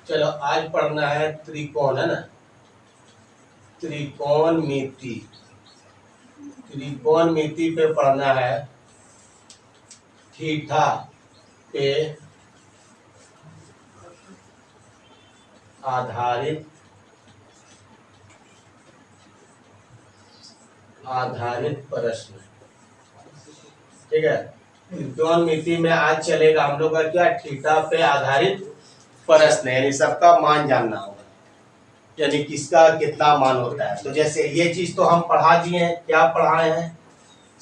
चलो आज पढ़ना है त्रिकोण, है ना। त्रिकोणमिति, त्रिकोणमिति पे पढ़ना है। थीटा पे आधारित प्रश्न, ठीक है। त्रिकोणमिति में आज चलेगा हम लोग का क्या, थीटा पे आधारित प्रश्न, यानी सबका मान जानना होगा, यानी किसका कितना मान होता है। तो जैसे ये चीज तो हम पढ़ा दिए हैं, क्या पढ़ाए हैं,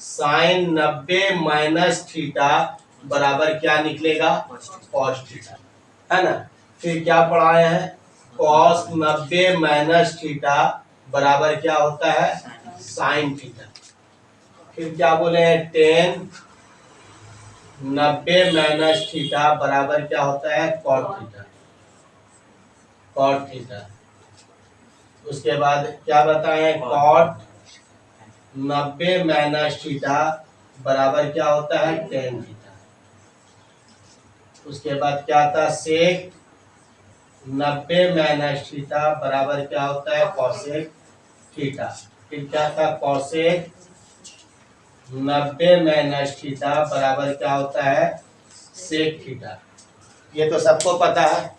साइन 90 माइनस थीटा बराबर क्या निकलेगा, कॉस थीटा, है ना। फिर क्या पढ़ाए हैं, कॉस 90 माइनस थीटा बराबर क्या होता है, साइन थीटा। फिर क्या बोले हैं, टेन 90 माइनस थीटा बराबर क्या होता है, कॉट थीटा, कॉट थीटा। उसके बाद क्या बताए, कॉट 90 माइनस थीटा बराबर क्या होता है, टेन थीटा। उसके बाद क्या था, सेक 90 माइनस थीटा बराबर क्या होता है, कॉसेक थीटा। फिर क्या था, कॉसेक 90 माइनस थीटा बराबर क्या होता है, सेक थीटा। ये तो सबको पता है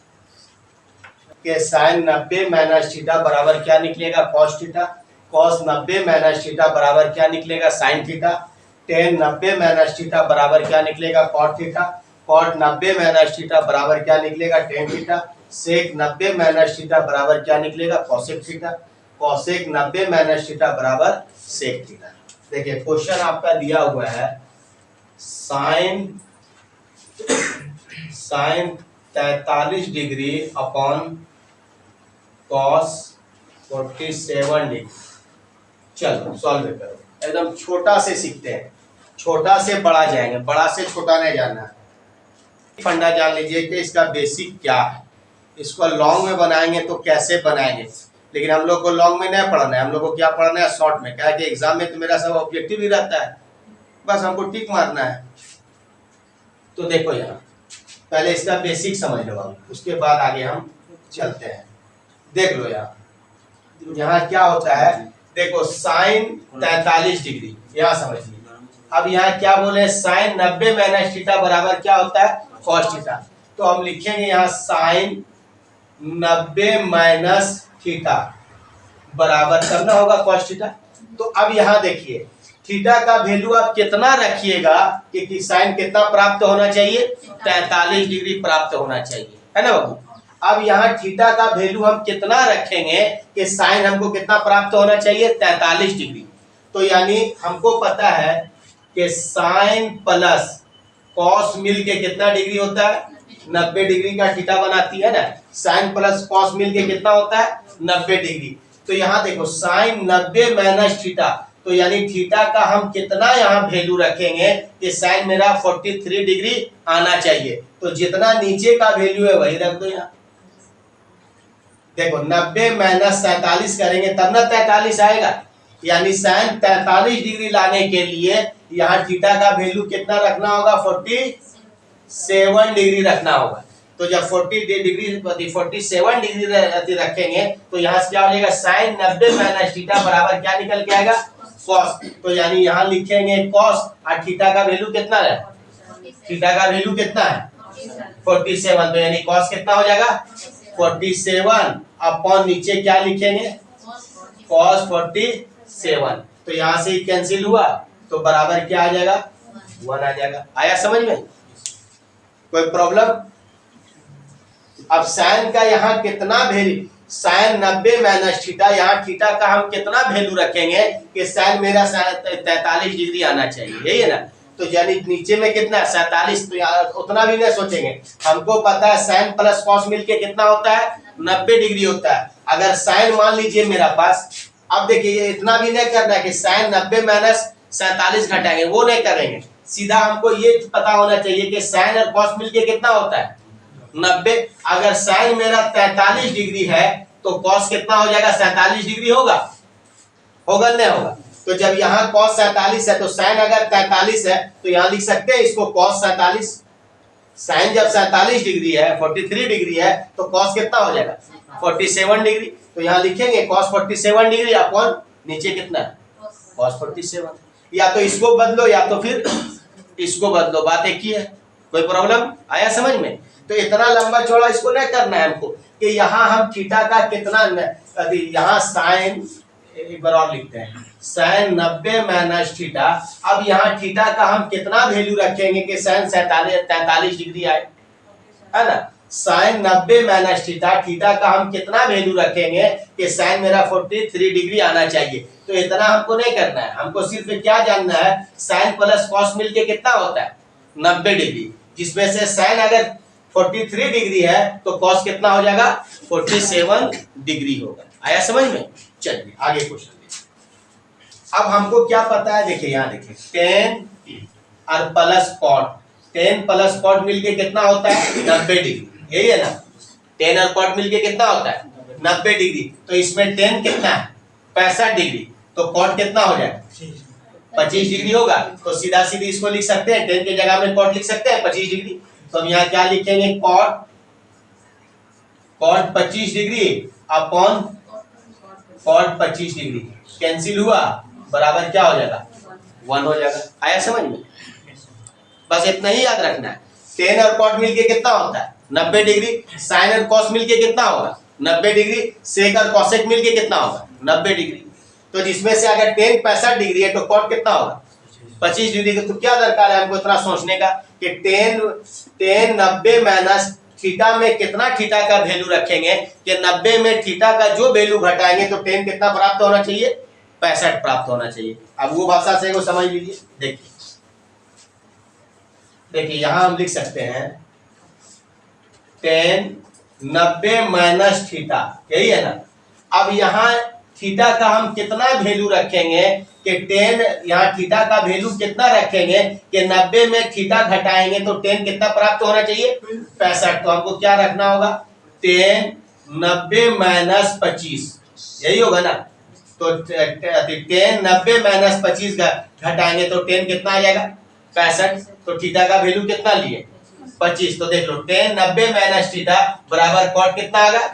कि साइन 90 माइनस थीटा बराबर क्या निकलेगा, cos theta. Cos 90 minus theta बराबर क्या निकलेगा, sine theta. Tan 90 minus theta बराबर क्या निकलेगा, cot theta. Cot 90 minus theta बराबर क्या निकलेगा, tan theta. Sec 90 minus theta बराबर क्या निकलेगा, cosec theta. Cosec 90 minus theta बराबर सेक थीटा। देखिए क्वेश्चन आपका दिया हुआ है, sine 43 degree upon cos 47 degree. चलो सॉल्व करो, एकदम छोटा से सीखते हैं, छोटा से बड़ा जाएंगे, बड़ा से छोटा नहीं जाना है। फंडा जान लीजिए कि इसका बेसिक क्या है। इसको लॉन्ग में बनाएंगे तो कैसे बनाएंगे, लेकिन हम लोग को लॉन्ग में नहीं पढ़ना है, हम लोग को क्या पढ़ना है, शॉर्ट में। क्या है कि एग्जाम में तो मेरा सब ऑब्जेक्टिव ही रहता है, बस हमको टिक मारना है। तो देखो यहाँ पहले इसका बेसिक समझ लो आप, उसके बाद आगे हम चलते हैं। देख लो यहाँ क्या होता है, देखो साइन 43 डिग्री, यहाँ समझिए। अब यहाँ क्या बोले, साइन 90 माइनस थीटा बराबर क्या होता है, कॉस थीटा। तो हम लिखेंगे यहाँ साइन 90 माइनस थीटा बराबर करना होगा कॉस थीटा। तो अब यहाँ देखिए थीटा का वैल्यू आप कितना रखिएगा कि साइन कितना प्राप्त होना चाहिए, 43 डिग्री प्राप्त होना चाहिए, है ना बाबू। अब यहाँ थीटा का वैल्यू हम कितना रखेंगे कि साइन हमको कितना प्राप्त होना चाहिए, 43 डिग्री। तो यानी हमको पता है कि साइन प्लस कॉस मिल के कितना डिग्री होता है, 90 डिग्री का थीटा बनाती है ना। साइन प्लस कॉस मिल के कितना होता है, 90 डिग्री। तो यहाँ देखो साइन 90 माइनस थीटा, तो यानी थीटा का हम कितना यहाँ वैल्यू रखेंगे कि साइन मेरा 43 डिग्री आना चाहिए। तो जितना नीचे का वैल्यू है वही रख दो यहाँ। देखो 90 माइनस 47 करेंगे तब ना 43 आएगा, यानी साइन 43 डिग्री लाने के लिए यहाँ थीटा का वैल्यू कितना रखना होगा, 47 डिग्री रखना होगा। तो जब 47 डिग्री रखेंगे तो यहाँ से क्या हो जाएगा, साइन 90 माइनस थीटा बराबर क्या निकल के आएगा, कॉस। तो यानी यहाँ लिखेंगे कॉस, और थीटा का वैल्यू कितना है, थीटा का वैल्यू कितना है 47। तो यानी कॉस कितना हो जाएगा 47 अपॉन नीचे क्या लिखेंगे, कॉस 47। तो यहाँ से कैंसिल हुआ तो बराबर क्या आ जाएगा, 1 आ जाएगा। आया समझ में, कोई प्रॉब्लम। अब साइन का यहाँ कितना वैल्यू, साइन 90 माइनस थीटा, यहाँ थीटा का हम कितना वैल्यू रखेंगे कि साइन मेरा 43 डिग्री आना चाहिए, यही है ना। तो यानी नीचे में कितना 47, तो यार उतना भी नहीं सोचेंगे, हमको पता है साइन प्लस कॉस मिलके कितना होता है, 90 डिग्री होता है। अगर साइन मान लीजिए मेरा पास, अब देखिए इतना भी नहीं करना है कि साइन 90 माइनस 47 घटाएंगे, वो नहीं करेंगे। सीधा हमको ये पता होना चाहिए कि साइन और कॉस मिलके कितना होता है 90। अगर साइन मेरा 43 डिग्री है तो कॉस कितना हो जाएगा, 47 डिग्री होगा, होगा नहीं होगा। तो जब यहाँ कॉस 47 है तो साइन अगर 43 है तो यहाँ लिख सकते हैं इसको कॉस 47, साइन जब 47 डिग्री है, 43 डिग्री है, तो कॉस कितना हो जाएगा 47 डिग्री। तो यहाँ लिखेंगे कॉस 47 डिग्री अपॉन नीचे कितना है कॉस 47। या तो इसको बदलो या तो फिर इसको बदलो, बात एक ही है। कोई प्रॉब्लम आया समझ में? तो इतना लंबा चौड़ा इसको नहीं करना है हमको कि यहाँ हम थीटा का कितना, यहाँ साइन एक बार और लिखते हैं, साइन 90 माइनस थीटा। अब यहाँ थीटा का हम कितना वैल्यू रखेंगे कि साइन 43 डिग्री आए, है ना। साइन 90 माइनस थीटा, थीटा का हम कितना वैल्यू रखेंगे कि साइन मेरा 43 डिग्री आना चाहिए। तो इतना हमको नहीं करना है, हमको सिर्फ क्या जानना है साइन प्लस कॉस मिलके कितना होता है 90 डिग्री, जिसमें से साइन अगर 43 डिग्री है तो कॉस कितना हो जाएगा 47 डिग्री होगा। आया समझ में? चलिए आगे क्वेश्चन देखिए। अब हमको क्या पता है, देखिए यहाँ देखिए टेन और plus cot, tan plus cot मिलके कितना होता है 90 डिग्री, यही है ना। टेन और कॉट मिलके कितना होता है 90 डिग्री। तो इसमें टेन कितना है 65 डिग्री, तो कॉट कितना हो जाएगा 25 डिग्री होगा। तो सीधा सीधी इसको लिख सकते हैं, टेन के जगह में कॉट लिख सकते हैं 25 डिग्री। तो हम यहाँ क्या लिखेंगे cot 25 degree upon cot 25 degree, cancel हुआ बराबर क्या हो जाएगा 1 हो जाएगा। आया समझ में? बस इतना ही याद रखना है। टेन और कॉट मिलके कितना होता है 90 डिग्री, साइन और कॉस मिलके कितना होगा 90 डिग्री, सेक और कॉसेक मिलके कितना होगा 90 डिग्री। तो जिसमें से अगर टेन 65 डिग्री है तो कॉट कितना होगा 25 डिग्री। तो क्या दरकार है हमको इतना सोचने का कि टेन 90 माइनस थीटा में कितना थीटा का वैल्यू रखेंगे कि 90 में थीटा का जो वैल्यू घटाएंगे तो टेन कितना प्राप्त होना चाहिए 65 प्राप्त होना चाहिए। अब वो भाषा से को समझ लीजिए। देखिए यहां हम लिख सकते हैं टेन 90 माइनस थीटा, यही है ना। अब यहाँ थीटा का हम कितना वैल्यू रखेंगे कि टेन, यहाँ थीटा का वैल्यू कितना रखेंगे कि 90 में थीटा घटाएंगे तो टेन कितना प्राप्त होना चाहिए 65। तो हमको क्या रखना होगा टेन 90 माइनस 25, यही होगा ना। तो टेन 90 माइनस 25 घटाएंगे तो टेन कितना आ जाएगा 65। तो थीटा का वैल्यू कितना लिए 25। तो देख लो टेन 90 माइनस थीटा बराबर कॉट कितना आ गया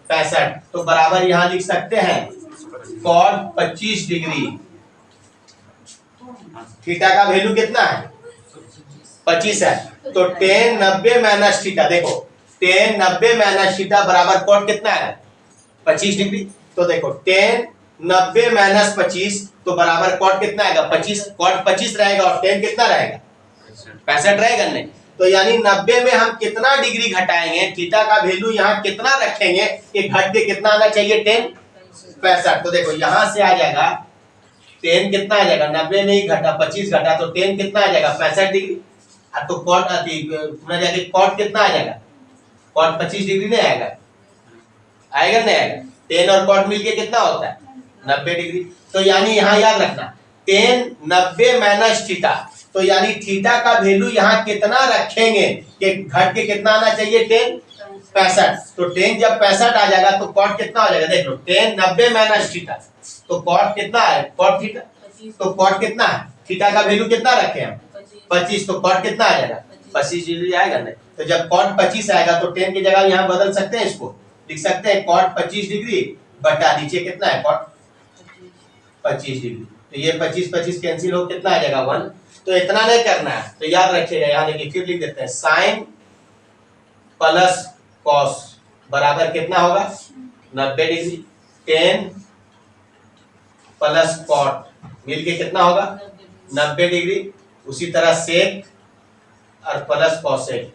65। तो बराबर यहाँ लिख सकते हैं कॉट 25 डिग्री, थीटा का वैल्यू कितना है 25 है। तो टेन 90 माइनस थीटा, देखो टेन 90 माइनस थीटा बराबर कॉट कितना है 25 डिग्री। तो देखो टेन 90 माइनस 25 तो बराबर कॉट कितना आएगा 25, कॉट 25 रहेगा और टेन कितना रहेगा 65 रहेगा नहीं। तो यानी 90 में हम कितना डिग्री घटाएंगे, थीटा का वैल्यू यहाँ कितना रखेंगे कि घट के कितना आना चाहिए टेन 65। तो देखो यहां से आ जाएगा टेन कितना आ जाएगा 90 में ही घटा 25 घटा तो टेन कितना आ जाएगा 65 डिग्री। तो कॉट जाके कॉट कितना आ जाएगा कॉट 25 डिग्री नहीं आएगा, आएगा नहीं आएगा। टेन और कॉट मिलके कितना होता है 90 डिग्री। तो यानी यहाँ याद रखना टेन 90 माइनस थीटा, तो यानी थीटा का वैल्यू यहाँ कितना रखेंगे कि घट के कितना आना चाहिए टेन 65। तो टेन जब 65 आ जाएगा तो कॉट कितना हो जाएगा, देख लो टेन 90 माइनस थीटा तो कॉट कितना है कॉट थीटा। तो कॉट कितना है थीटा का वैल्यू कितना रखे हम 25, तो कॉट कितना आ जाएगा 25 डिग्री आएगा नहीं। तो जब कॉट 25 आएगा तो टेन की जगह यहाँ बदल सकते हैं, इसको लिख सकते हैं कॉट 25 डिग्री बटा नीचे कितना है कॉट 25 डिग्री। तो ये 25 कैंसिल हो कितना आ जाएगा 1। तो इतना नहीं करना है, तो याद रखिएगा यहाँ देखिए फिर लिख देते हैं साइन प्लस कॉस बराबर कितना होगा 90 डिग्री, टेन प्लस कॉट मिलके कितना होगा 90 डिग्री। उसी तरह सेक और प्लस कॉसेक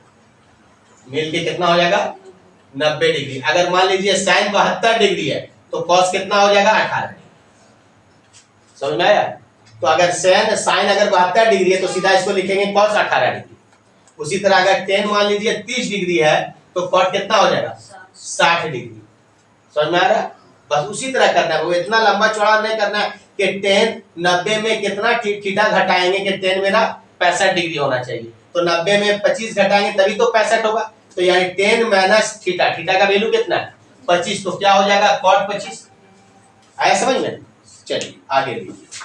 मिलके कितना हो जाएगा 90 डिग्री। अगर मान लीजिए साइन 72 डिग्री है तो कॉस कितना हो जाएगा 18। समझ में आया? तो अगर साइन अगर 72 डिग्री है तो सीधा इसको लिखेंगे कॉस 18 डिग्री। उसी तरह अगर टेन मान लीजिए 30 डिग्री है तो कॉट कितना हो जाएगा 60 डिग्री। समझ में आ रहा है? बस उसी तरह करना है, वो इतना लंबा चौड़ा नहीं करना है कि टेन 90 में कितना थीटा घटाएंगे कि टेन मेरा 65 डिग्री होना चाहिए। तो 90 में 25 घटाएंगे तभी तो 65 होगा। तो यानी टेन माइनस थीटा, थीटा का वैल्यू कितना है 25, तो क्या हो जाएगा कॉट 25। आया समझ में? चलिए आगे लीजिए।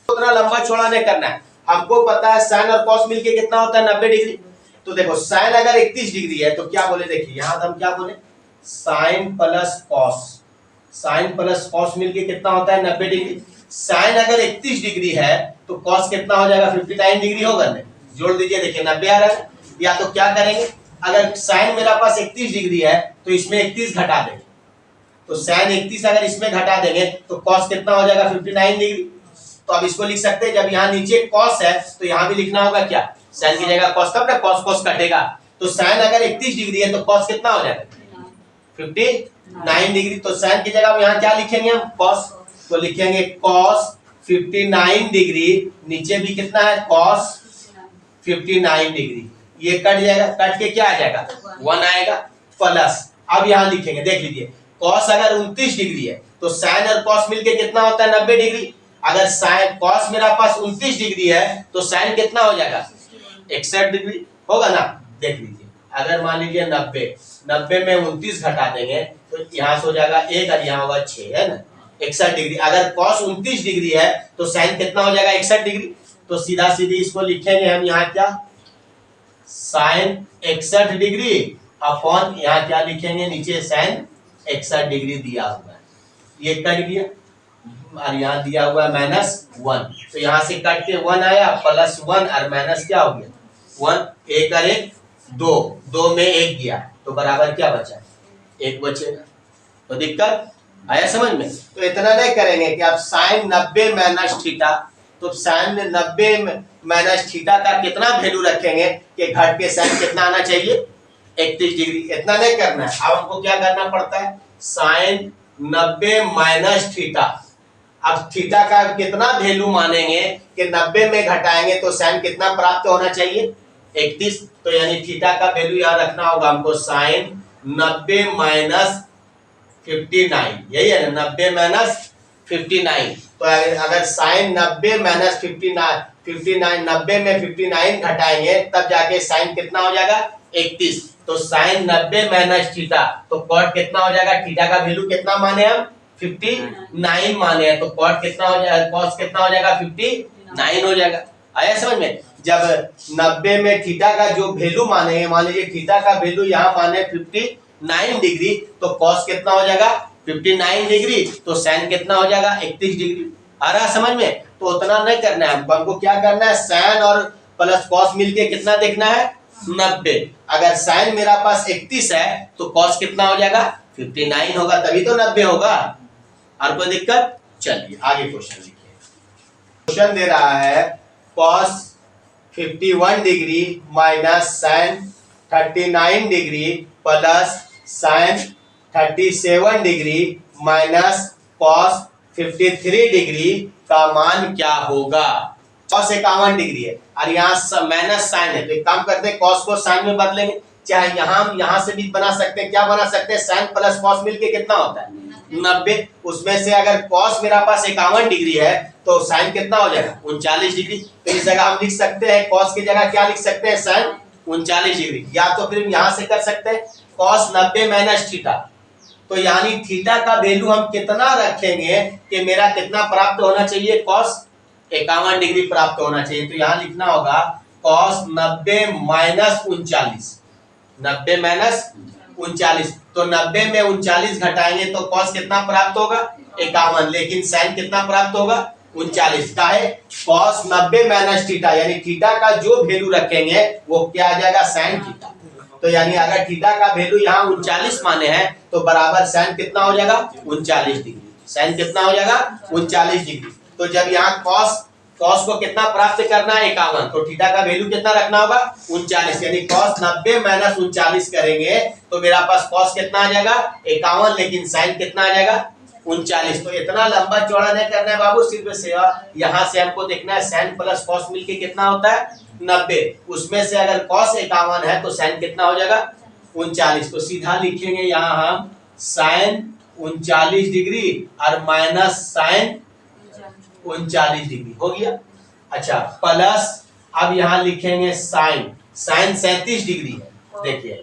उतना लंबा चौड़ा नहीं करना है, हमको पता है साइन और कॉस मिलके कितना होता है 90 डिग्री। तो देखो साइन अगर 31 डिग्री है तो क्या बोले, देखिए यहां हम क्या बोले, sine plus cos, sine plus cos मिलके कितना होता है 90 डिग्री। साइन अगर 31 डिग्री है तो कॉस कितना हो जाएगा 59 डिग्री होगा ना, जोड़ दीजिए, देखिए 90 आ रहा है। या तो क्या करेंगे, अगर साइन मेरा पास 31 डिग्री है तो इसमें 31 घटा देंगे, तो साइन 31 अगर इसमें घटा देंगे तो कॉस कितना हो जाएगा 59 डिग्री। तो अब इसको लिख सकते हैं, जब यहाँ नीचे कॉस है तो यहाँ भी लिखना होगा क्या, साइन की जगह कॉस, तब ना कॉस कॉस कटेगा। तो साइन अगर 31 डिग्री है तो कॉस कितना हो जाएगा 59 डिग्री। तो साइन की जगह यहाँ क्या लिखेंगे हम, कॉस, तो लिखेंगे कॉस 59 डिग्री, नीचे भी कितना है कॉस 59 डिग्री, ये कट जाएगा, कट के क्या आ जाएगा 1 आएगा, प्लस अब यहाँ लिखेंगे, देख लीजिए कॉस अगर 29 डिग्री है तो साइन और कॉस मिलके कितना होता है 90 डिग्री। अगर साइन कॉस मेरा पास 29 डिग्री है तो साइन कितना हो जाएगा 61 डिग्री होगा ना। देख लीजिए अगर मान लीजिए 90 में 29 घटा देंगे तो यहाँ से हो जाएगा 1 और यहाँ होगा 6, है ना 61 डिग्री। अगर कॉस 29 डिग्री है तो साइन कितना हो जाएगा 61 डिग्री। तो सीधा सीधी इसको लिखेंगे हम यहाँ क्या, साइन 61 डिग्री अपॉन यहाँ क्या लिखेंगे, नीचे साइन 61 डिग्री दिया हुआ है, ये कट गया, और यहाँ दिया हुआ है -1, तो यहाँ से कट के 1 आया, +1 और माइनस क्या हो गया 1, 1 और 1 2, 2 में 1 गया तो बराबर क्या बचा 1 बचेगा। तो दिक्कत आया समझ में। तो इतना नहीं करेंगे कि आप साइन 90 माइनस थीटा, तो साइन 90 माइनस थीटा का कितना वैल्यू रखेंगे कि घट के साइन कितना आना चाहिए 31 डिग्री, इतना नहीं करना है। अब हमको क्या करना पड़ता है, साइन 90 माइनस थीटा, अब थीटा का कितना वैल्यू मानेंगे कि 90 में घटाएंगे तो साइन कितना प्राप्त होना चाहिए 31, तो यानी थीटा का वैल्यू यहाँ रखना होगा हमको, साइन 90 माइनस 59, यही है ना 90 माइनस 59। तो अगर साइन 90 माइनस 59 90 में 59 घटाएंगे तब जाके साइन कितना हो जाएगा 31। तो साइन 90 माइनस थीटा, तो कॉट कितना हो जाएगा, थीटा का वैल्यू कितना माने हम 59 माने हैं, तो कॉट कितना हो जाएगा, कॉस कितना हो जाएगा 59 हो जाएगा। आया समझ में। जब 90 में थीटा का जो वैल्यू माने, मान लीजिए थीटा का वैल्यू यहाँ माने 59 डिग्री, तो कॉस कितना हो जाएगा 59 डिग्री, तो साइन कितना हो जाएगा 31 डिग्री। आ रहा समझ में। तो उतना नहीं करना है हमको, क्या करना है, साइन और प्लस कॉस मिलके कितना देखना है 90। अगर साइन मेरा पास 31 है तो कॉस कितना हो जाएगा 59 होगा, तभी तो 90 होगा। और कोई दिक्कत। चलिए आगे क्वेश्चन लिखिए। क्वेश्चन दे रहा है cos 51 degree minus sine 39 degree plus sine 37 degree minus cos 53 degree का मान क्या होगा। कॉस 51 डिग्री है और यहाँ माइनस साइन है, तो एक काम करते हैं कॉस को साइन में बदलेंगे, चाहे यहाँ से भी बना सकते हैं, क्या बना सकते हैं, साइन प्लस कॉस मिलके कितना होता है 90। उसमें से अगर कॉस मेरा पास 51 डिग्री है तो साइन कितना हो जाएगा 39 डिग्री। तो इस जगह हम लिख सकते हैं कॉस की जगह क्या लिख सकते हैं, साइन 39 डिग्री। या तो फिर यहाँ से कर सकते हैं कॉस 90 माइनस थीटा, तो यानी थीटा का वैल्यू हम कितना रखेंगे कि मेरा कितना प्राप्त होना चाहिए, कॉस 51 डिग्री प्राप्त होना चाहिए। तो यहाँ लिखना होगा कॉस 90 माइनस 39, 90 माइनस 39, तो 90 में 39 घटाएंगे तो कॉस कितना प्राप्त होगा 51, लेकिन साइन कितना प्राप्त होगा 39 का है। कॉस 90 माइनस थीटा, यानी थीटा का जो वैल्यू रखेंगे वो क्या आ जाएगा साइन थीटा। तो यानी अगर थीटा का वैल्यू यहाँ 39 माने हैं तो बराबर साइन कितना हो जाएगा 39 डिग्री, साइन कितना हो जाएगा 39 डिग्री। तो जब यहाँ कॉस को कितना प्राप्त करना है 51, तो थीटा का वैल्यू कितना रखना होगा 39, यानी कॉस 90 माइनस 39 करेंगे तो मेरा पास कॉस कितना आ जाएगा 51, लेकिन साइन कितना आ जाएगा 39। तो इतना लंबा चौड़ा नहीं करना है बाबू, सिर्फ यहाँ से हमको देखना है साइन प्लस कॉस मिलके कितना होता है 90, उसमें से अगर कॉस 51 है तो साइन कितना हो जाएगा 39। तो सीधा लिखेंगे यहाँ हम साइन 39 डिग्री और माइनस साइन 39 डिग्री हो गया। अच्छा प्लस अब यहाँ लिखेंगे साइन 37 डिग्री है, देखिए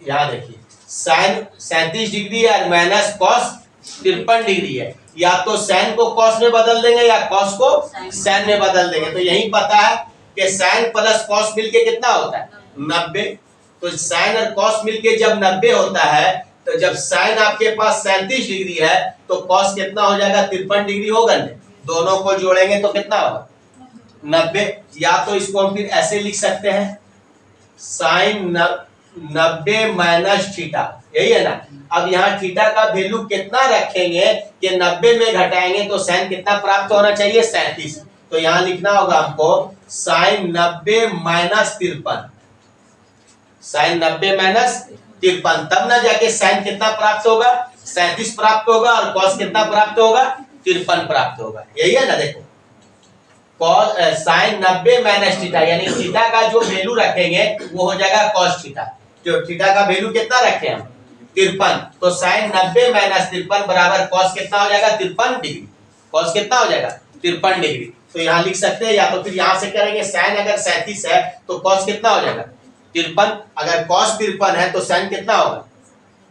यहाँ देखिए साइन 37 डिग्री और माइनस कॉस 53 डिग्री है, या तो साइन को कॉस में बदल देंगे या कॉस को साइन में बदल देंगे। तो यही पता है कि साइन प्लस कॉस मिलके कितना होता है 90। तो साइन और कॉस मिलके जब 90 होता है, तो जब साइन आपके पास 37 डिग्री है तो कॉस कितना हो जाएगा 53 डिग्री होगा नहीं। दोनों को जोड़ेंगे तो कितना होगा 90। या तो इसको हम फिर ऐसे लिख सकते हैं साइन 90 माइनस थीटा, यही है ना। अब यहाँ थीटा का वैल्यू कितना रखेंगे कि 90 में घटाएंगे तो साइन कितना प्राप्त होना चाहिए 37। तो यहाँ लिखना होगा हमको साइन 90 माइनस 53, साइन 90 माइनस 53, तब ना जाके साइन कितना प्राप्त होगा 37 प्राप्त होगा और कॉस कितना प्राप्त होगा 53 प्राप्त होगा, यही है ना। देखो कॉस साइन 90 माइनस थीटा यानी थीटा का जो वैल्यू रखेंगे वो हो जाएगा कॉस थीटा। जो थीटा का वैल्यू कितना रखे हम 53, तो साइन 90 माइनस 53 बराबर कॉस कितना हो जाएगा 53 डिग्री। कॉस कितना हो जाएगा 53 डिग्री। तो यहाँ लिख सकते हैं, या तो फिर यहाँ से करेंगे साइन अगर 37 है तो कॉस कितना हो जाएगा 53। अगर कॉस 53 है तो साइन कितना होगा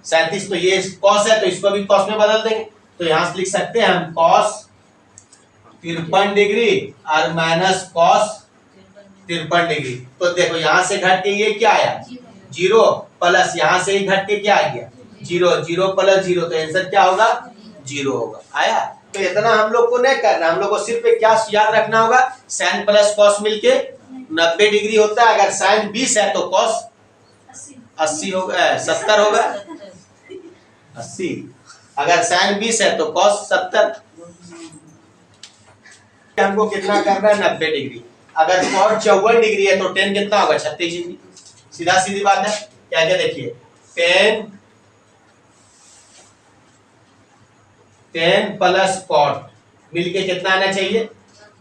37। तो ये कॉस है तो इसको भी कॉस में बदल देंगे। तो यहाँ से लिख सकते हैं हम कॉस 53 डिग्री और माइनस कॉस 53 डिग्री। तो देखो यहाँ से घट के ये क्या आया 0, प्लस यहाँ से ही घट के क्या आ गया 0, 0 प्लस 0, तो आंसर क्या होगा 0 होगा। आया। तो इतना हम लोग को नहीं करना, हम लोग को सिर्फ क्या याद रखना होगा साइन प्लस कॉस मिलके 90 डिग्री होता है। अगर साइन 20 है तो कॉस 80 होगा, 70 होगा 80। अगर साइन 20 है तो कॉस 70। हमको कितना करना है 90 डिग्री। अगर कॉट 54 डिग्री है तो टेन कितना होगा 36 डिग्री। सीधा सीधी बात है। क्या क्या देखिए 10 प्लस कॉट मिलके कितना आना चाहिए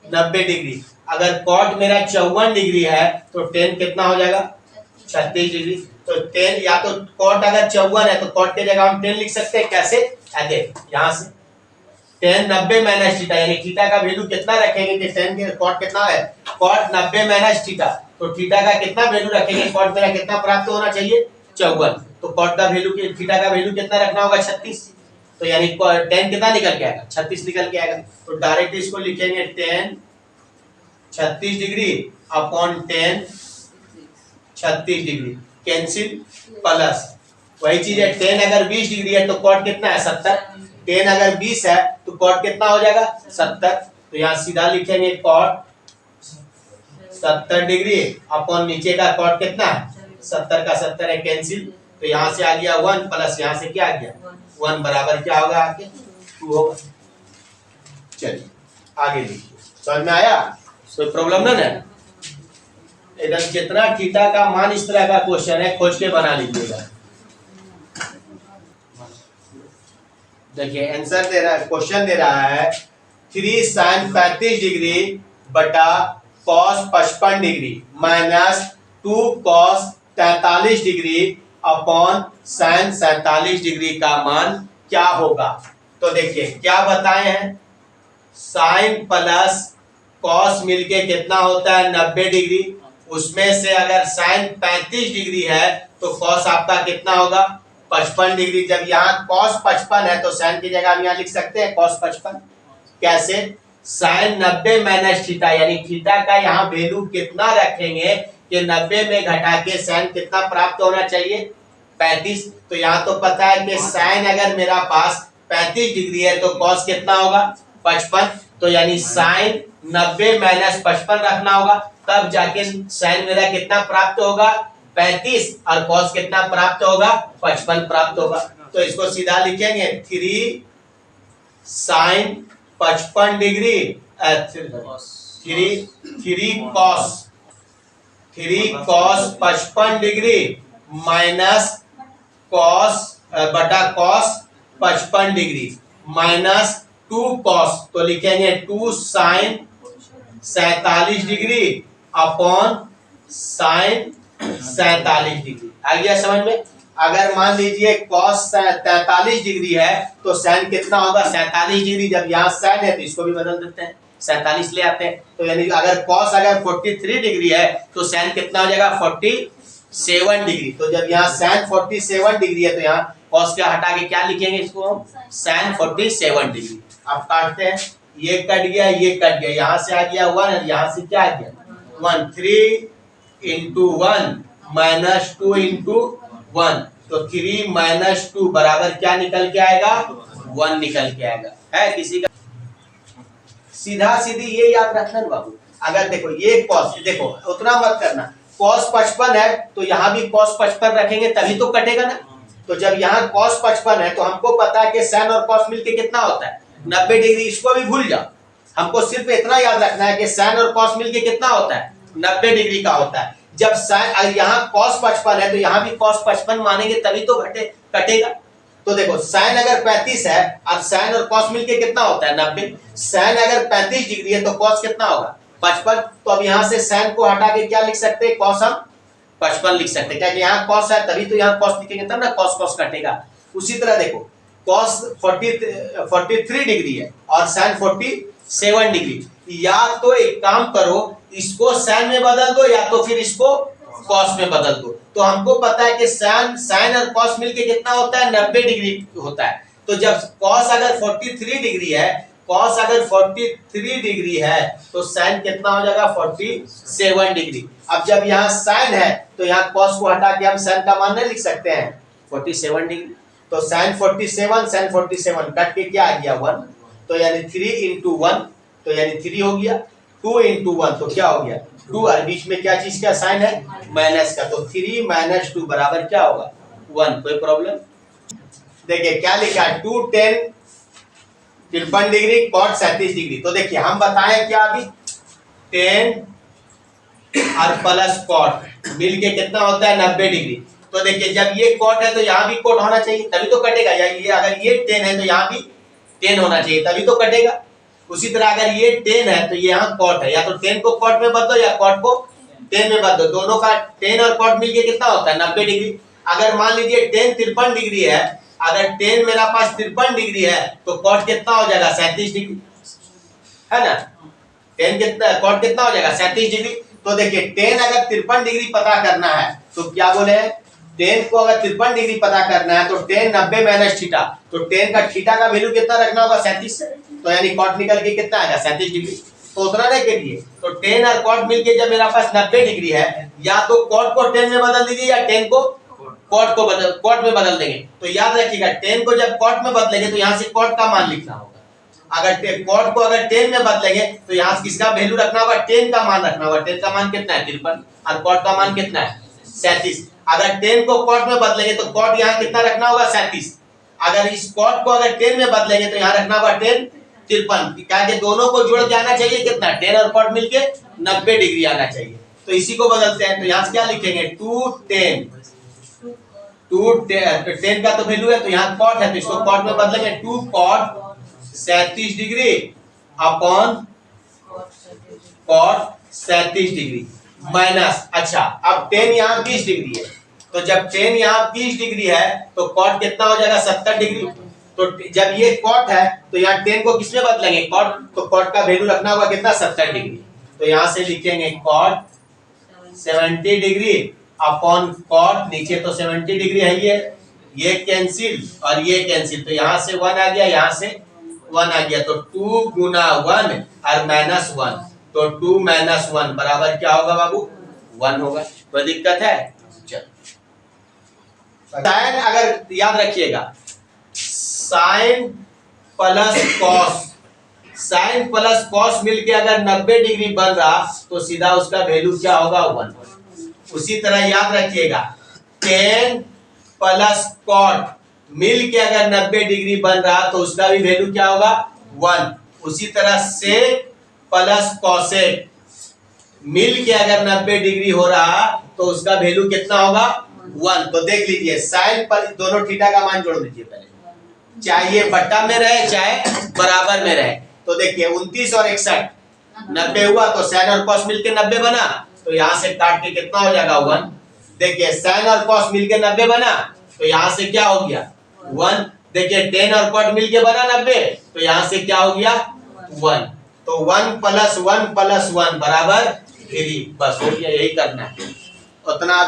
90 डिग्री। अगर कॉट मेरा 54 डिग्री है तो 10 कितना हो जाएगा 36 डिग्री। तो 10 या तो कॉट अगर 54 है तो कॉट के जगह हम 10 लिख सकते हैं। कैसे ऐसे यहाँ से 10 90 माइनस थीटा यानी थीटा का वैल्यू कितना रखेंगे कि 10 के कॉट कितना है कॉट 90 माइनस थीटा। तो थीटा का कितना वैल्यू रखेंगे कॉट मेरा कितना प्राप्त होना चाहिए 54। तो कॉट का वैल्यू थीटा का वैल्यू कितना रखना होगा 36। तो यानी 10 कितना निकल के आएगा 36 निकल के आएगा। तो डायरेक्ट इसको लिखेंगे 10 36 degree upon 10 36 degree cancel plus वही चीज है 10 अगर 20 डिग्री है तो कॉट कितना है 70। 10 अगर 20 है तो कॉट कितना हो जाएगा 70। तो यहाँ सीधा लिखेंगे कॉट 70 डिग्री अपॉन नीचे का कॉट कितना है 70 का 70 है कैंसिल। तो यहाँ से आ गया 1 प्लस यहाँ से क्या आ गया 1 बराबर क्या होगा आगे 2 होगा। चलिए आगे लिखिए। समझ में आया कोई प्रॉब्लम ना है। एकदम कितना थीटा का मान इस तरह का क्वेश्चन है खोज के बना लीजिएगा। देखिए आंसर दे रहा है क्वेश्चन दे रहा है 3 साइन 35 डिग्री बटा cos 55 degree minus 2 cos 43 degree upon sine 47 degree का मान क्या होगा। तो देखिए क्या बताए हैं साइन प्लस कॉस मिलके कितना होता है 90 डिग्री। उसमें से अगर साइन 35 डिग्री है तो कॉस आपका कितना होगा 55 डिग्री। जब यहाँ कॉस 55 है तो साइन की जगह हम यहाँ लिख सकते हैं कॉस 55। कैसे साइन 90 माइनस थीटा यानी थीटा का यहाँ वैल्यू कितना रखेंगे कि 90 में घटा के साइन कितना प्राप्त होना चाहिए 35। तो यहाँ तो पता है कि साइन अगर मेरा पास 35 डिग्री है तो कॉस कितना होगा 55। तो यानी साइन 90 माइनस 55 रखना होगा तब जाके साइन मेरा कितना प्राप्त होगा 35 और कॉस कितना प्राप्त होगा 55 प्राप्त होगा। तो इसको सीधा लिखेंगे 3 sine 55 degree 3 cos 55 degree minus cos बटा कॉस 55 डिग्री माइनस 2 कॉस। तो लिखेंगे 2 sine 47 degree upon sine 47 degree. आ गया समझ में। अगर मान लीजिए cos 43 डिग्री है तो साइन कितना होगा 47 डिग्री। जब यहाँ साइन है तो इसको भी बदल देते हैं 47 ले आते हैं। तो यानी अगर cos अगर 43 डिग्री है तो साइन कितना हो जाएगा 47 डिग्री। तो जब यहाँ साइन 47 डिग्री है तो यहाँ कॉस के हटा के क्या लिखेंगे इसको हम, साइन 47 डिग्री। अब काटते हैं, ये कट गया, ये कट गया, यहाँ से आ गया 1 और यहाँ से क्या आ गया 1, 3 into 1 माइनस 2 into 1, तो 3 माइनस 2 बराबर क्या निकल के आएगा 1 निकल के आएगा। है किसी का सीधा सीधी ये याद रखना बाबू। अगर देखो ये कॉस, देखो उतना मत करना, कॉस 55 है तो यहाँ भी कॉस 55 रखेंगे तभी तो कटेगा ना। तो जब यहाँ कॉस 55 है तो हमको पता है कि साइन और कॉस मिलके कितना होता है 90 डिग्री। इसको भी भूल जाओ, हमको सिर्फ इतना याद रखना है कि साइन और कॉस मिलके कितना होता है 90 डिग्री का होता है। जब साइन यहाँ कॉस 55 है तो यहाँ भी कॉस 55 मानेंगे तभी तो कटेगा। तो देखो साइन अगर 35 है और साइन और कॉस मिलके कितना होता है 90। साइन अगर 35 डिग्री है तो कॉस कितना होगा 55। तो अब यहाँ से साइन को हटा के क्या लिख सकते हैं, कॉस हम 55 लिख सकते हैं, क्योंकि यहाँ कॉस है तभी तो यहाँ कॉस लिखेंगे तब ना कॉस कॉस कटेगा। उसी तरह देखो कॉस 43 डिग्री है और साइन 47 डिग्री, या तो एक काम करो इसको साइन में बदल दो या तो फिर इसको कॉस में बदल दो। तो हमको पता है कि साइन और कॉस मिलके कितना होता है 90 डिग्री होता है। तो जब कॉस अगर 43 डिग्री है, कॉस अगर 43 डिग्री है तो साइन कितना हो जाएगा 47 डिग्री। अब जब यहाँ साइन है तो यहाँ कॉस को हटा के हम साइन का मान नहीं लिख सकते हैं 47 डिग्री। तो साइन 47 साइन 47 कट के क्या आ गया 1, तो यानी 3 into 1 तो यानी 3 हो गया, 2 into 1 तो क्या हो गया 2, और बीच में क्या चीज का साइन है माइनस का, तो 3 माइनस 2 बराबर क्या होगा 1। कोई प्रॉब्लम? देखिए क्या लिखा है 2 10 53 डिग्री कॉट 37 डिग्री। तो देखिए हम बताएं क्या अभी 10 और प्लस कॉट मिलके कितना होता है 90 डिग्री। तो देखिए जब ये कॉट है तो यहाँ भी कॉट होना चाहिए तभी तो कटेगा, या ये अगर ये 10 है तो यहाँ भी 10 होना चाहिए तभी तो कटेगा। उसी तरह अगर ये 10 है तो ये यहाँ कॉट है, या तो 10 को कॉट में बदलो या कॉट को 10 में बदलो, दोनों का 10 और कॉट मिलके कितना होता है 90 डिग्री। अगर मान लीजिए 10 53 डिग्री है, अगर 10 मेरा पास 53 डिग्री है तो कॉट कितना हो जाएगा 37 डिग्री, है ना। 10 कितना कॉट कितना हो जाएगा 37 डिग्री। तो देखिए 10 अगर 53 डिग्री पता करना है तो क्या बोले 10 को अगर 53 डिग्री पता करना है तो 10 90 माइनस थीटा, तो 10 का थीटा का वैल्यू कितना रखना होगा 37, तो यानी कॉट निकल के कितना आएगा 37 डिग्री। तो उतराने के लिए तो 10 और कॉट मिलके जब मेरा पास 90 डिग्री है, या तो कॉट को 10 में बदल दीजिए या 10 को कॉट में बदल देंगे। तो याद रखिएगा 10 को जब कॉट में बदलेंगे तो यहाँ से कॉट का मान लिखना होगा। अगर कॉट को अगर 10 में बदलेंगे तो यहाँ से किसका वैल्यू रखना होगा 10 का मान रखना होगा। 10 का मान कितना है 53 और कॉट का मान कितना है 37। अगर 10 को कॉट में बदलेंगे तो कॉट यहाँ कितना रखना होगा 37। अगर इस कॉट को अगर 10 में बदलेंगे तो यहाँ रखना होगा 10 53, क्या कि दोनों को जोड़ के आना चाहिए कितना 10 और कॉट मिलके 90 डिग्री आना चाहिए। तो इसी को बदलते हैं, तो यहाँ से क्या लिखेंगे 10 का तो वैल्यू है तो यहाँ कॉट है तो इसको कॉट में बदलेंगे 2 cot 37 degree upon cot 37 degree minus, अच्छा अब 10 यहाँ 20 डिग्री है, तो जब 10 यहाँ 20 डिग्री है तो कॉट कितना हो जाएगा 70 डिग्री। तो जब ये कॉट है तो यहाँ 10 को किसमें बदलेंगे कॉट, तो कॉट का वैल्यू रखना होगा कितना 70 डिग्री। तो यहाँ से लिखेंगे कॉट 70 डिग्री अपॉन कॉट, नीचे तो 70 डिग्री है, ये कैंसिल और ये कैंसिल, तो यहाँ से 1 आ गया यहाँ से 1 आ गया, तो 2 गुना 1 और माइनस 1, तो 2 माइनस 1 बराबर क्या होगा बाबू 1 होगा। कोई दिक्कत है? चलो साइन अगर याद रखिएगा साइन प्लस कॉस मिलके अगर 90 डिग्री बन रहा तो सीधा उसका वैल्यू क्या होगा 1। उसी तरह याद रखिएगा tan प्लस कॉट मिलके अगर 90 डिग्री बन रहा तो उसका भी वैल्यू क्या होगा 1। उसी तरह सेक प्लस कॉसेक मिलके अगर 90 डिग्री हो रहा तो उसका वैल्यू कितना होगा 1। तो देख लीजिए साइन पर दोनों थीटा का मान जोड़ दीजिए पहले, चाहे ये बट्टा में रहे चाहे बराबर में रहे। तो देखिए 29 और 61 90 हुआ तो साइन और कॉस मिलके 90 बना, तो यहाँ से काट के कितना हो जाएगा 1। देखिए साइन और कॉस मिलके 90 बना तो यहाँ से क्या हो गया 1। देखिए 10 और कॉट मिलके बना 90 तो यहाँ से क्या हो गया 1। तो 1 + 1 + 1 बराबर 3, बस हो गया, यही करना है उतना।